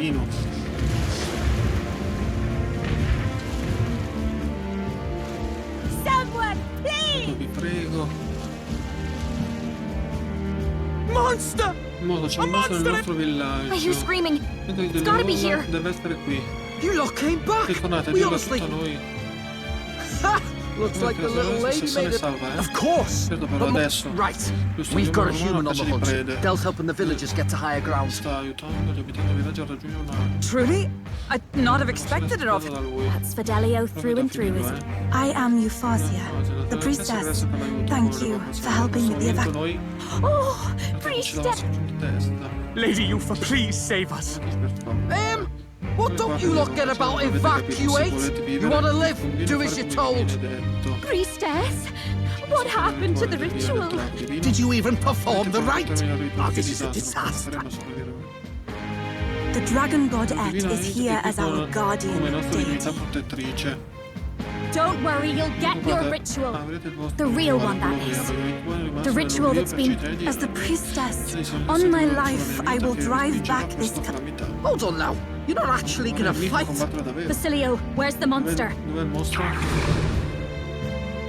vino. Someone, please! Vi prego. Monster! Mo c'è un mostro nel nostro villaggio. I hear screaming. It's gotta be here. Deve essere qui. You lot came back! Tornate, We dio honestly... tutto noi. Ha! Looks like the little lady made it. Salva, Of course! Certo, però adesso. Right. Giusto, We've got a andiamo human on the caccia di hunt. prede. They'll help when the villagers get to higher ground. Sta aiutando gli abitanti del villaggio a raggiungere una... Truly? I'd not have expected it of da him. lui. That's Fidelio through and through, isn't it? I am Euphausia, the priestess. Thank you for helping with the evacuation. Oh, priestess! Lady Euphor, please save us. What don't you lot get about evacuate? You want to live? Do as you're told. Priestess! What happened to the ritual? Did you even perform the rite? Oh, this is a disaster. The dragon godette is here as our guardian deity. Don't worry, you'll get your ritual. The real one, that is. The ritual that's been... As the priestess, on my life, I will drive back this... Hold on now. You're not actually gonna fight. Basilio, where's the monster? Dov'è il mostro?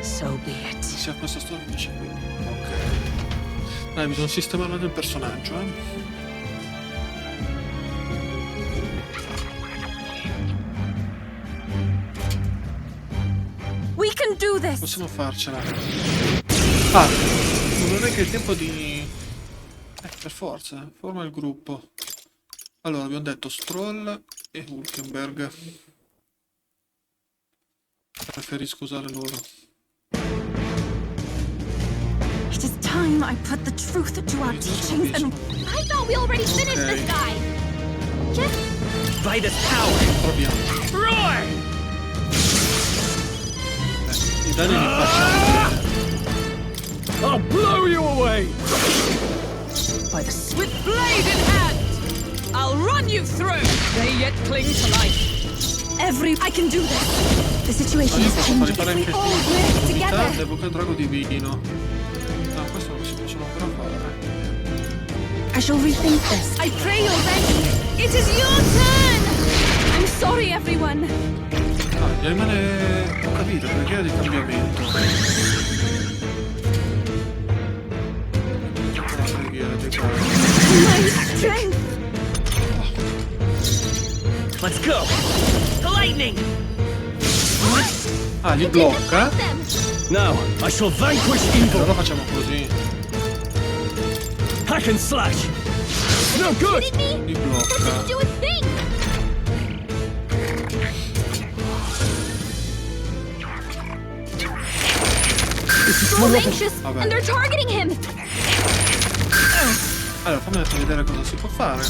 So be it. Si ha questa storia invece qui. Ok. Dai, bisogna sistemare il personaggio, We can do this! Possiamo farcela. Ah, non è che è il tempo di... per forza, forma il gruppo. Allora, abbiamo detto Stroll e Hulkenberg. Preferisco usare loro. It is time I put the truth to our teachings and... I thought we already finished this guy! By this power. Proviamo. Roar! I danni li facciamo. I'll blow you away! By the swift blade in hand! I'll run you through! They yet cling to life. I can do this! The situation is changing if we all work together! Evoca il drago divino. No, questo non si possono ancora fare. I shall rethink this. I pray you're ready! It is your turn! I'm sorry, everyone! Ah, gli rimane... Ho capito, preghiera di cambiamento. La preghiera di cambiamento. My strength! Let's go! The lightning! Ah, li blocca? Now, I shall vanquish evil! Allora facciamo così. Hack and slash! No good! Li blocca. Do a thing! So anxious, and they're targeting him! Allora, fammi vedere cosa si può fare.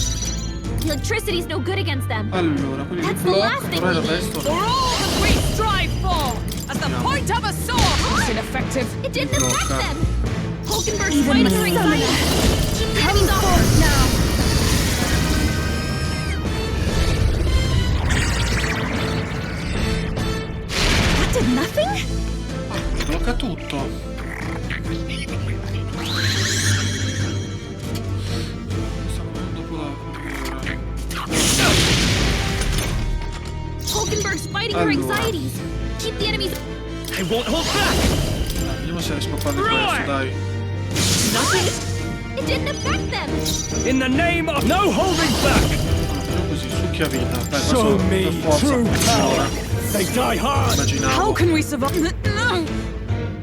Electricity's no good against them. Allora, quindi li That's the last blocca, thing però il we need. resto For all that we strive for! As the point of a sword! It's ineffective! It didn't Block affect up. them! Hulkenberg's Even fighting my her anxiety! stamina. Keep the enemies off now! That did nothing? blocca tutto. Hulkenberg's fighting her anxieties. Keep the enemies. I won't hold back. Dai, vediamo se riesco a farli questo, dai. It didn't affect them. In the name of no holding back. Facciamo così, succhia vita. Dai, Show questo me per forza true funziona. power. They die hard. Immaginavo. How can we survive? No.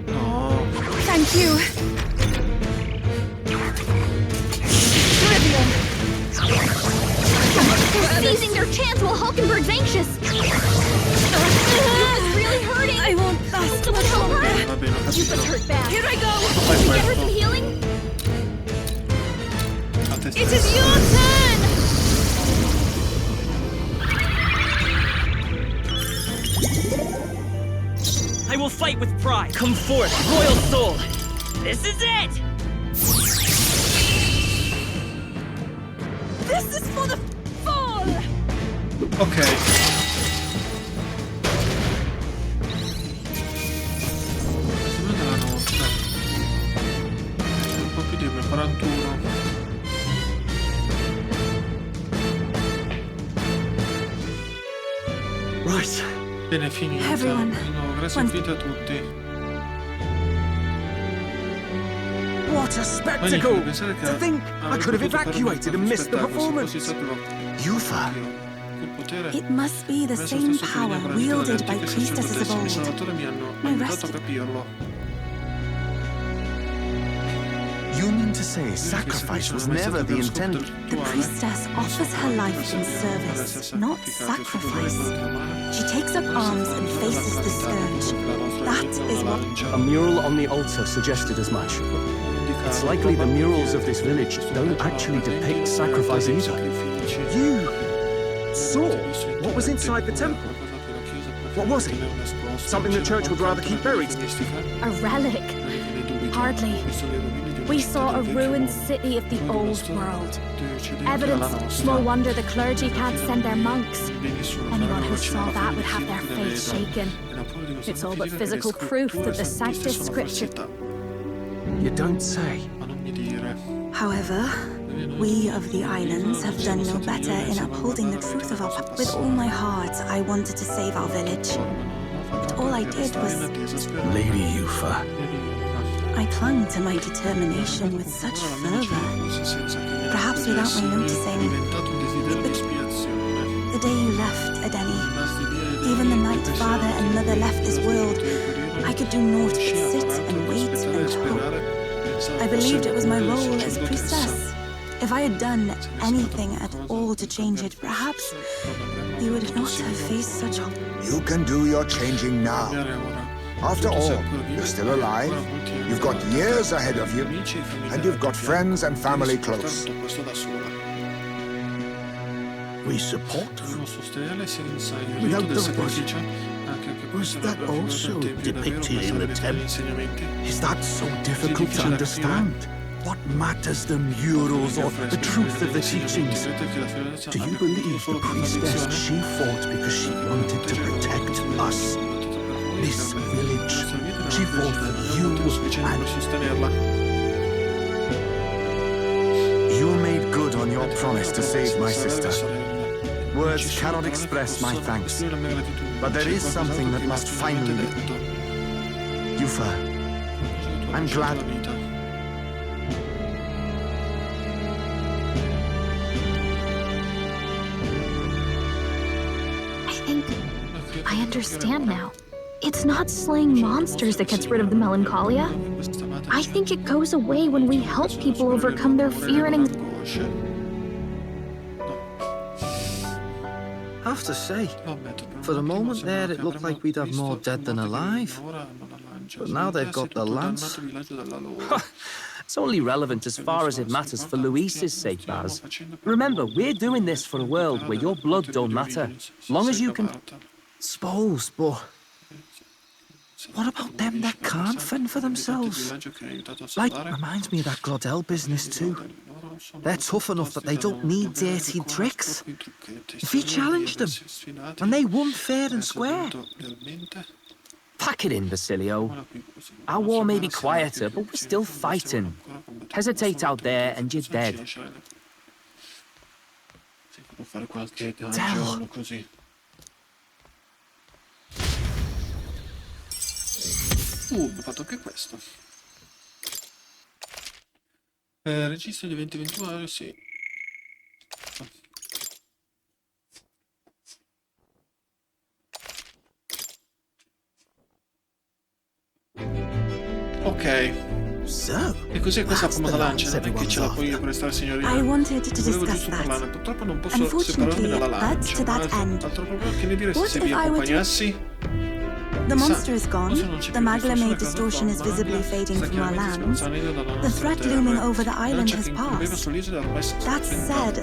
No. Thank you. Trivial. They're seizing their chance while Hulkenberg's anxious. It's really hurting. I won't last Someone much help longer. her. Va bene, ho You capito. just hurt bad. Here I go. Fai Can we get her questo. some healing? A te It stesso. is your turn. I will fight with pride. Come forth, royal soul. This is it. This is for the fall. Ok. Secondo della notte. Un po' più debole, 41. Bene, è finita. Everyone. No, grazie infinite a tutti. What a spectacle! To think I could have evacuated and missed the performance. Yufa. It must be the same power wielded by priestesses of old. My rest. You mean to say sacrifice was never the intent? The priestess offers her life in service, not sacrifice. She takes up arms and faces the scourge. That is what... A mural on the altar suggested as much. It's likely the murals of this village don't actually depict sacrifice either. You saw what was inside the temple? What was it? Something the church would rather keep buried? A relic? Hardly. We saw a ruined city of the old world. Evidence, no wonder the clergy can't send their monks. Anyone who saw that would have their faith shaken. It's all but physical proof that the Sanctus Scripture... You don't say. However, we of the islands have done no better in upholding the truth of our... With all my heart, I wanted to save our village. But all I did was... Lady Yufa. I clung to my determination with such fervor. Perhaps without my noticing. The day you left, Adeni, even the night father and mother left this world, I could do naught but sit and wait and hope. I believed it was my role as priestess. If I had done anything at all to change it, perhaps you would not have faced such... You can do your changing now. After all, you're still alive, you've got years ahead of you, and you've got friends and family close. We support her. Without the body. Was that also depicted in the temple? Is that so difficult to understand? What matters the murals or the truth of the teachings? Do you believe the priestess, she fought because she wanted to protect us? This village, she fought for you and... You made good on your promise to save my sister. Words cannot express my thanks, but there is something that must finally be. Yufa, I'm glad... I understand now. It's not slaying monsters that gets rid of the melancholia. I think it goes away when we help people overcome their fear and anxiety. I have to say, for a moment there it looked like we'd have more dead than alive. But now they've got the lance. It's only relevant as far as it matters for Luis's sake, Baz. Remember, we're doing this for a world where your blood don't matter. Long as you can... Suppose, but... What about them that can't fend for themselves? Like, reminds me of that Glodell business too. They're tough enough that they don't need dirty tricks. If you challenged them, and they won fair and square. Pack it in, Basilio. Our war may be quieter, but we're still fighting. Hesitate out there and you're dead. Tell. Ho fatto anche questo. Registro di eventi eventuali, sì. Ok. E così questa famosa lancia, non è che ce la puoi prestare, signorina. Volevo giusto parlarne, purtroppo non posso separarmi dalla lancia. Altro problema, che ne dire se vi accompagnassi? The monster is gone, the magla-made distortion is visibly fading from our lands, the threat looming over the island has passed. That said,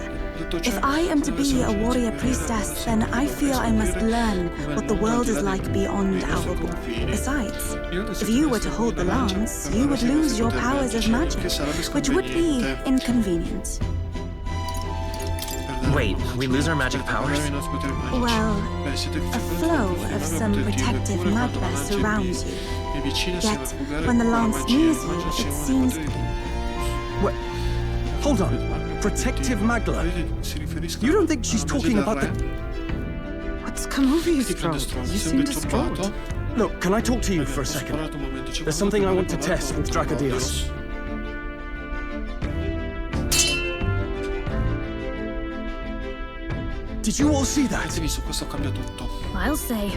if I am to be a warrior priestess, then I feel I must learn what the world is like beyond our borders. Besides, if you were to hold the lance, you would lose your powers of magic, which would be inconvenient. Wait, we lose our magic powers? Well, a flow of some protective magma surrounds you. Yet, when the lance nears you, it seems... What? Hold on. Protective magla? You don't think she's talking about the... What's Come over, you Stroud. You seem distraught. Look, can I talk to you for a second? There's something I want to test with Dracodios. Did you all see that? I'll say.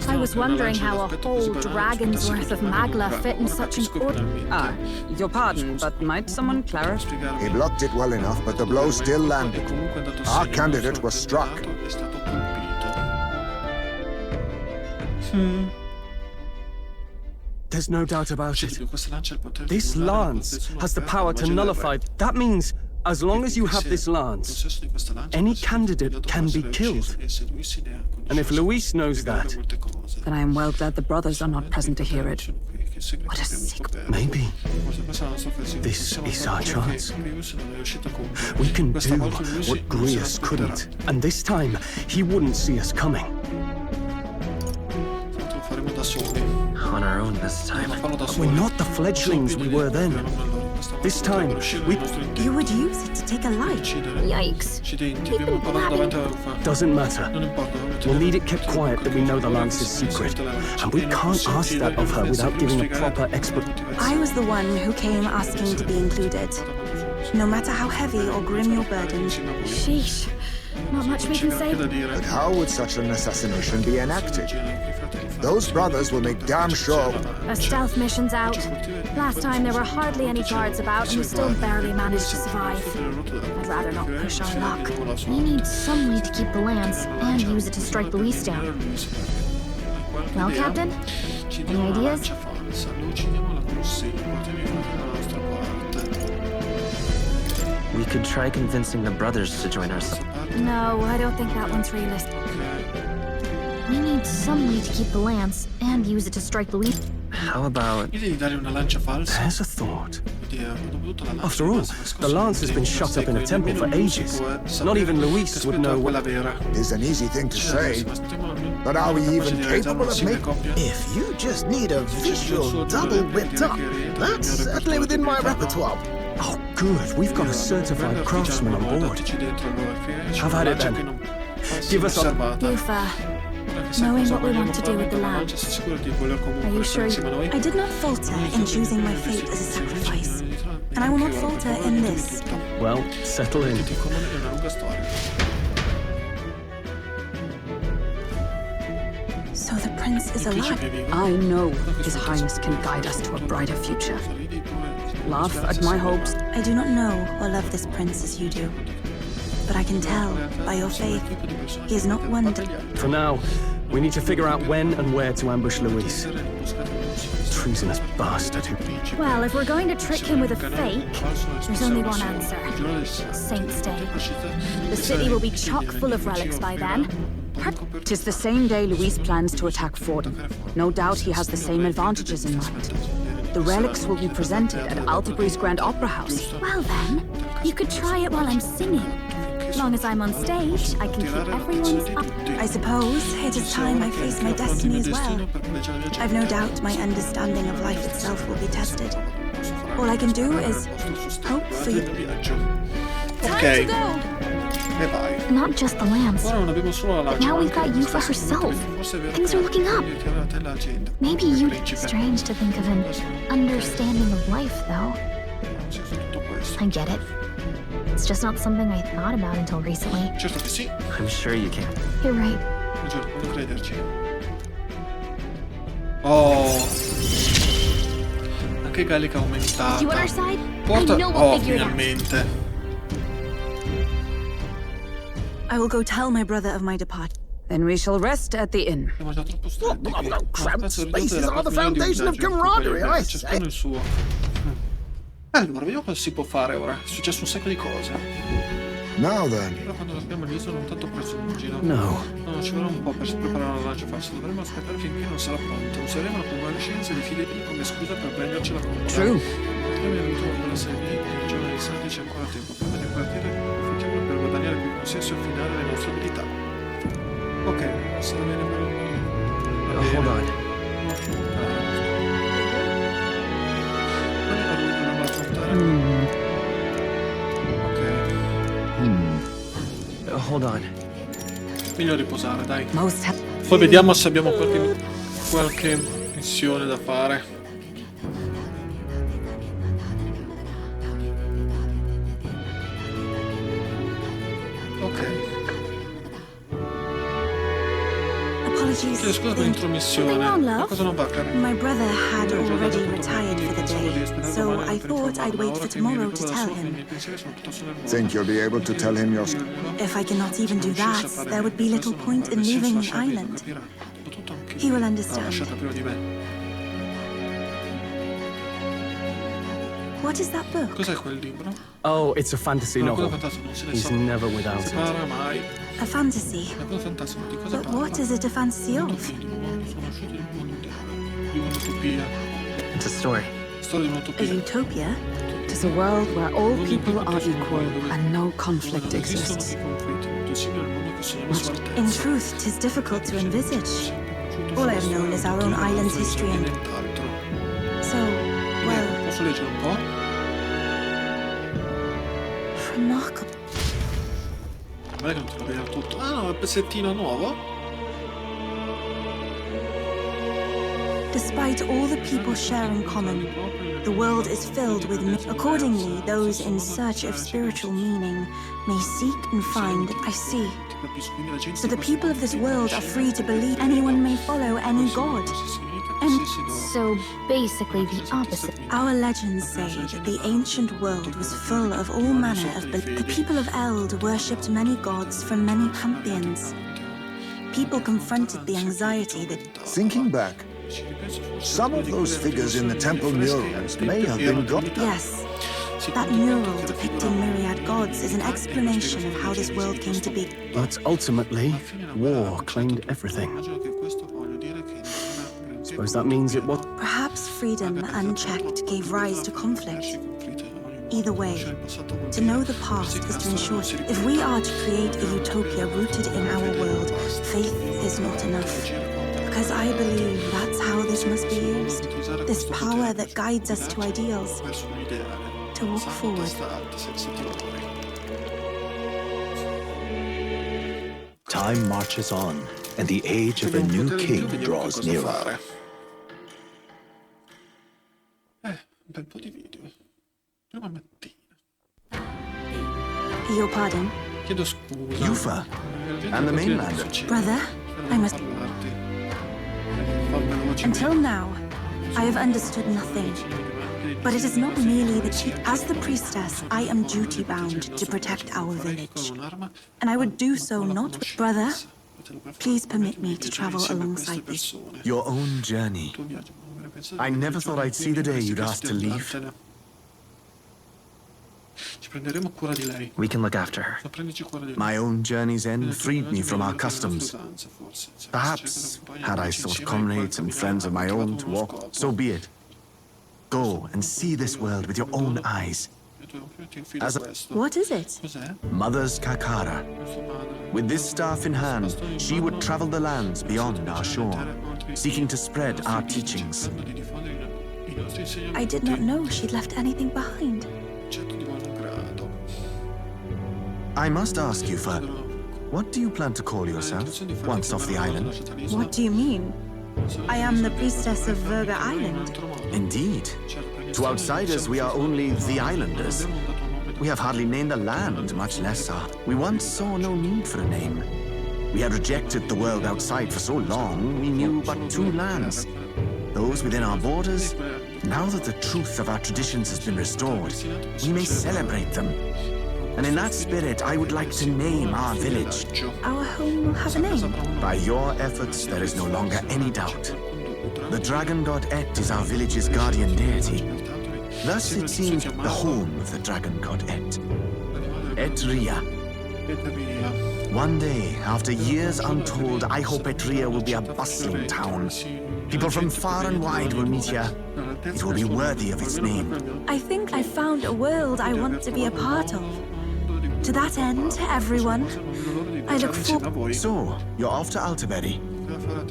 I was wondering how a whole dragon's worth of magla fit in such an order. Your pardon, but might someone clarify? He blocked it well enough, but the blow still landed. Our candidate was struck. There's no doubt about it. This lance has the power to nullify. That means, as long as you have this lance, any candidate can be killed. And if Luis knows that... Then I am well glad the brothers are not present to hear it. What a sick... Maybe this is our chance. We can do what Grius couldn't. And this time, he wouldn't see us coming. On our own this time. We're not the fledglings we were then. This time, we... You would use it to take a life. Yikes. Doesn't matter. We'll need it kept quiet that we know the lance is secret. And we can't ask that of her without giving a proper explanation. I was the one who came asking to be included. No matter how heavy or grim your burden. Sheesh. Not much we can say. But how would such an assassination be enacted? Those brothers will make damn sure. A stealth mission's out. Last time there were hardly any guards about and we still barely managed to survive. I'd rather not push our luck. We need some way to keep the lance and use it to strike Luis down. Well, Captain? Any ideas? We could try convincing the brothers to join us. No, I don't think that one's realistic. We need some way to keep the lance and use it to strike Luis. How about... There's a thought. After all, the lance has been shut up in a temple for ages. Not even Luis would know what... It's an easy thing to say, but are we even capable of making... If you just need a visual double whipped up, that's certainly within my repertoire. Oh, good. We've got a certified craftsman on board. Have at it then. Give us a... Yufa, knowing what we want to do with the lance, are you sure you... I did not falter in choosing my fate as a sacrifice. And I will not falter in this. Well, settle in. So the prince is alive. I know His Highness can guide us to a brighter future. Laugh at my hopes. I do not know or love this prince as you do. But I can tell, by your faith, he is not one to... For now, we need to figure out when and where to ambush Luis. Treasonous bastard who... Well, if we're going to trick him with a fake, there's only one answer. Saint's Day. The city will be chock full of relics by then. Tis the same day Luis plans to attack Fordham. No doubt he has the same advantages in mind. The relics will be presented at Altebury's Grand Opera House. Well then, you could try it while I'm singing. As long as I'm on stage, I can keep everyone's up. I suppose it is time I face my destiny as well. I've no doubt my understanding of life itself will be tested. All I can do is hope for you. Ok. E vai. Not just the lance, but now we've got Yufa herself. Things are looking up. Maybe you'd... Strange to think of an understanding of life, though. I get it. It's just not something I thought about until recently. Certo che sì. I'm sure you can. You're right. Non crederci. Oh. Anche Gallica aumentata. You on our side? Porta... I know we'll Oh, figure it out. finalmente. I will go tell my brother of my departure. Then we shall rest at the inn. Cramped spaces are the foundation of camaraderie, I say. Allora, vediamo cosa si può fare ora. È successo un sacco di cose. Now then. Però quando abbiamo l'isola non tanto presugino. No. No, ci vorrà un po' per preparare la lancia falsa. Dovremmo aspettare finché non sarà pronta. Useremo la convalescenza di Filippi come scusa per prendercela con comoda. True. Abbiamo avuto una serie di giorni di santi, c'è ancora tempo. Prima di partire, facciamolo per guadagnare più consenso e affinare le nostre abilità. Ok, sarà bene per il... Hold on. Ok. Hold on. Meglio riposare, dai. Poi vediamo se abbiamo qualche missione da fare. Scusa per l'intromissione. Cosa non va, Karen? My brother had already retired for the day, so I thought I'd wait for tomorrow to tell him. Think you'll be able to tell him your... If I cannot even do that, there would be little point in leaving the island. He will understand. What is that book? Cos'è quel libro? Oh, it's a fantasy novel. He's never without it. A fantasy? But what is it a fantasy of? It's a story. A utopia? It is a world where all people are equal and no conflict exists. In truth, 'tis difficult to envisage. All I have known is our own island's history and... So, well... Posso leggere un po'? Remarkable. Non è che non te lo vedo tutto. Ah no, è un pezzettino nuovo. Despite all the people share in common, the world is filled with accordingly, those in search of spiritual meaning may seek and find. I see. So the people of this world are free to believe anyone may follow any god. And So basically the opposite. our legends say that the ancient world was full of all manner of the people of Eld worshipped many gods from many pantheons. People confronted the anxiety that... Thinking back, some of those figures in the temple murals may have been God. Yes, that mural depicting myriad gods is an explanation of how this world came to be. But ultimately, war claimed everything. Suppose that means it was... Perhaps freedom unchecked gave rise to conflict. Either way, to know the past is to ensure if we are to create a utopia rooted in our world, faith is not enough. Because I believe that's how this must be used. This power that guides us to ideals. To walk forward. Time marches on, and the age of a new king draws nearer. Un bel po' di video. Prima mattina. Your pardon? Chiedo scusa. Yufa, and the mainlander. Brother, I must... Until now, I have understood nothing. But it is not merely that as the priestess, I am duty-bound to protect our village. And I would do so not... Brother, please permit me to travel alongside this. Your own journey. I never thought I'd see the day you'd ask to leave. Ci prenderemo cura di lei. We can look after her. My own journey's end freed me from our customs. Perhaps, had I sought comrades and friends of my own to walk, so be it. Go and see this world with your own eyes. What is it? Mother's Kakara. With this staff in hand, she would travel the lands beyond our shore, seeking to spread our teachings. I did not know she'd left anything behind. I must ask you, Fer, what do you plan to call yourself once off the island? What do you mean? I am the priestess of Virga Island. Indeed. To outsiders, we are only the islanders. We have hardly named the land, much less our... We once saw no need for a name. We had rejected the world outside for so long, we knew but two lands. Those within our borders. Now that the truth of our traditions has been restored, we may celebrate them. And in that spirit, I would like to name our village. Our home will have a name. By your efforts, there is no longer any doubt. The dragon god Et is our village's guardian deity. Thus, it seems the home of the dragon god Et. Etria. One day, after years untold, I etria will be a bustling town. People from far and wide will meet here. It will be worthy of its name. I think I found a world I want to be a part of. To that end, everyone, I look forward... So, you're off to Altaberry.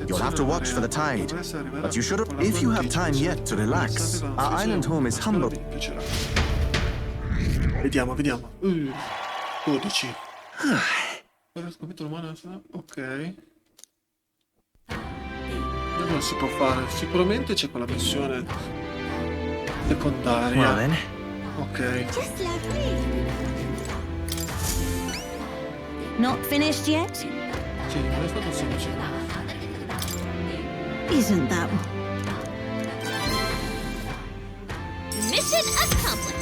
You'll have to watch for the tide, but you should have... If you have time yet to relax, our island home is humble. Vediamo. Codici. Scoperto l'umano. Ok. Cosa si può fare? Sicuramente c'è quella missione secondaria. Ok. Not finished yet? Sì, non è stato semplice. Isn't that? Mission accomplished.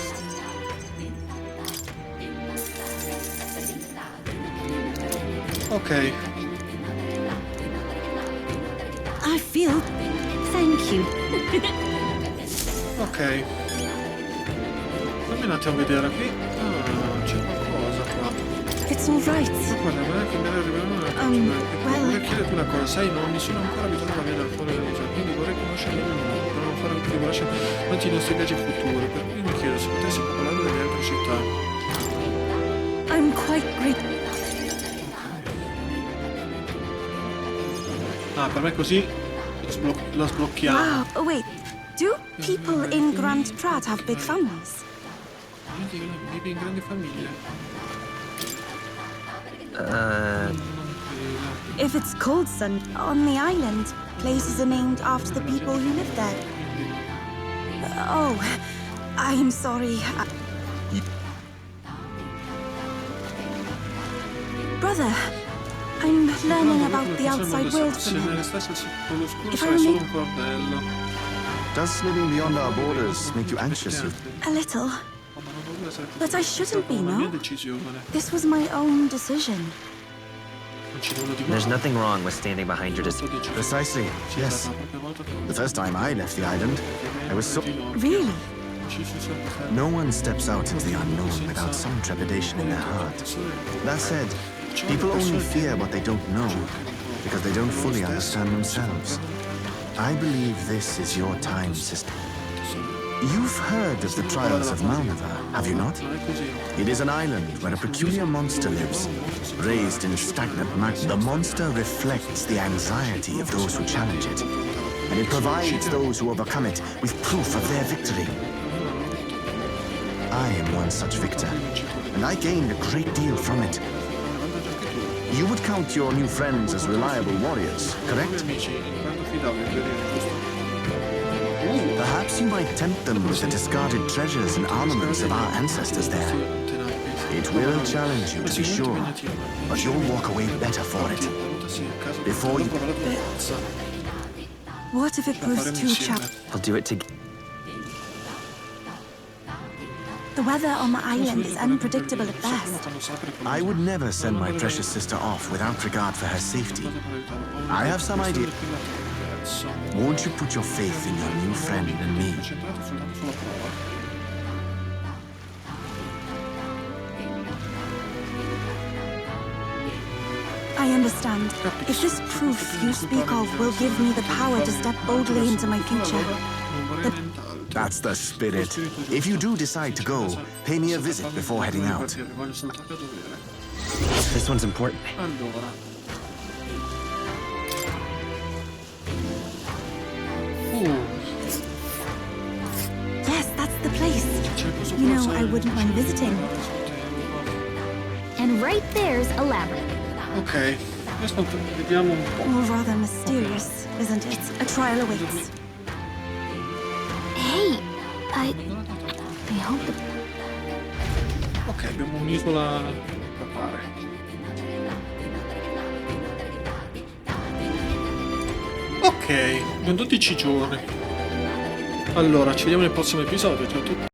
Ok. I feel. Thank you. Ok. Fammi un attimo vedere qui. Ah, c'è qualcosa qua. It's all right. Guarda, guarda che mi arriva vorrei chiederti una cosa, sai, non mi sono ancora abituato a vedere alcune cose, quindi vorrei conoscere il mondo, per non fare più conoscere quanti i nostri viaggi futuri, per cui mi chiedo se potessi parlare delle altre città. I'm quite great. Ah, per me così la sblocchiamo. Wow, oh wait. Do people in Grand Trat have big families? Vivi in grandi famiglie. If it's cold sun on the island, places are named after the people who live there. Oh, I'm sorry. Brother, I'm learning about the outside world from him. If I remain... Does living beyond our borders make you anxious? A little. But I shouldn't be, no? This was my own decision. There's nothing wrong with standing behind your decision. Precisely, yes. The first time I left the island, I was so... Really? No one steps out into the unknown without some trepidation in their heart. That said, people only fear what they don't know because they don't fully understand themselves. I believe this is your time, sister. You've heard of the trials of Malneva, have you not? It is an island where a peculiar monster lives, raised in stagnant magma. The monster reflects the anxiety of those who challenge it, and it provides those who overcome it with proof of their victory. I am one such victor, and I gained a great deal from it. You would count your new friends as reliable warriors, correct? Perhaps you might tempt them with the discarded treasures and armaments of our ancestors there. It will challenge you, to be sure, but you'll walk away better for it. Before you... What if it proves too challenging? I'll do it together. The weather on the island is unpredictable at best. I would never send my precious sister off without regard for her safety. I have some idea. Won't you put your faith in your new friend and me? I understand. If this proof you speak of will give me the power to step boldly into my future, That's the spirit. If you do decide to go, pay me a visit before heading out. This one's important. Yes, that's the place. You know, I wouldn't mind visiting. And right there's a labyrinth. Ok, adesso vediamo un po'. All rather mysterious, isn't it? A trial awaits. Hey, I hope the... Ok, abbiamo un'isola da fare. Ok, abbiamo 12 giorni. Allora, ci vediamo nel prossimo episodio. Ciao a tutti.